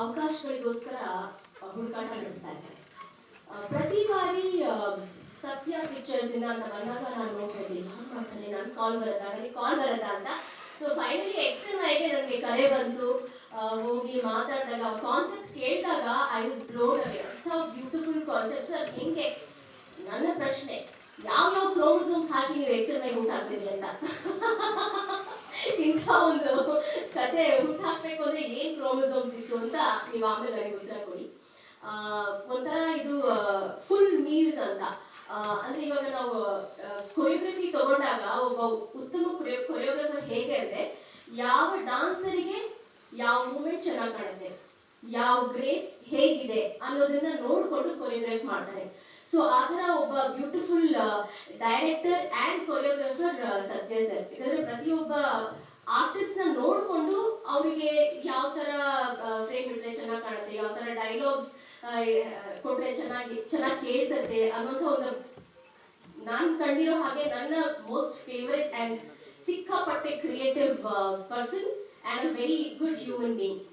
ಅವಕಾಶಗಳಿಗೋಸ್ಕರ ಹುಡುಕಾಟ ನಡೆಸ್ತಾ ಇದ್ದಾರೆ. ಪ್ರತಿ ಬಾರಿ ಸತ್ಯ ಪಿಕ್ಚರ್ಸ್ ಇಂದ ಅಂತ ಬಂದಾಗ ನಾನು ನೋಡ್ತಾ ಇದ್ದೀನಿ ಯಾರು ಮಾಡ್ತಾರೆ, ನಾನು ಕಾಲ್ ಬರತ್ತಾ ಅಂತ. ಸೊ ಫೈನಲಿ XMIಗೆ ನನಗೆ ಕರೆ ಬಂತು. ಹೋಗಿ ಮಾತಾಡಿದಾಗ ಕಾನ್ಸೆಪ್ಟ್ ಕೇಳಿದಾಗ ಐ ವಾಸ್ ಬ್ಲೋನ್ ಅವೇ. ಅಂಥ ಬ್ಯೂಟಿಫುಲ್ ಕಾನ್ಸೆಪ್ಟ್. ಸರ್ ಹೆಂಗೆ, ನನ್ನ ಪ್ರಶ್ನೆ, ಯಾವ ಕ್ರೋಮೋಸೋಮ್ಸ್ ಹಾಕಿ ನೀವು XMI ಊಟ ಹಾಕ್ತೀರಿ ಅಂತ. ಇಂಥ ಒಂದು ಕತೆ ಹುಟ್ಟಾಕ್ಬೇಕು ಅಂದ್ರೆ ಏನ್ ಕ್ರೋಮೋಸೋಮ್ಸ್ ಇತ್ತು ಅಂತ ನೀವು ಆಮೇಲೆ ನನಗೆ ಉತ್ತರ ಕೊಡಿ. ಒಂಥರ ಇದು ಫುಲ್ ಮೀಲ್ಸ್ ಅಂತ. ಅಂದ್ರೆ ಇವಾಗ ನಾವು ಕೊರಿಯೋಗ್ರಫಿ ತಗೊಂಡಾಗ ಒಬ್ಬ ಉತ್ತಮ ಕೊರಿಯೋಗ್ರಫರ್ ಹೇಗೆ ಅಂದ್ರೆ ಯಾವ ಡಾನ್ಸರಿಗೆ ಯಾವ ಮೂಮೆಂಟ್ ಚೆನ್ನಾಗಿ ಕಾಣುತ್ತೆ, ಯಾವ ಗ್ರೇಸ್ ಹೇಗಿದೆ ಅನ್ನೋದನ್ನ ನೋಡ್ಕೊಂಡು ಕೊರಿಯೋಗ್ರಾಫ್ ಮಾಡ್ತಾರೆ. ಸೊ ಆ ಥರ ಒಬ್ಬ ಬ್ಯೂಟಿಫುಲ್ ಡೈರೆಕ್ಟರ್ ಆ್ಯಂಡ್ ಕೊರಿಯೋಗ್ರಾಫರ್ ಸತ್ಯ ಸರ್. ಯಾಕಂದ್ರೆ ಪ್ರತಿಯೊಬ್ಬ ಆರ್ಟಿಸ್ಟ್ ನ ನೋಡ್ಕೊಂಡು ಅವರಿಗೆ ಯಾವ ತರ ಫ್ರೇಮ್ ಇಟ್ರೆ ಚೆನ್ನಾಗಿ ಕಾಣುತ್ತೆ, ಯಾವ ತರ ಡೈಲಾಗ್ಸ್ ಕೊಟ್ರೆ ಚೆನ್ನಾಗಿ ಕೇಳಿಸುತ್ತೆ ಅನ್ನೋಂಥ ಒಂದು ನಾನು ಕಂಡಿರೋ ಹಾಗೆ ನನ್ನ ಮೋಸ್ಟ್ ಫೇವರೆಟ್ ಅಂಡ್ ಸಿಕ್ಕಾಪಟ್ಟೆ creative person and a very good human being.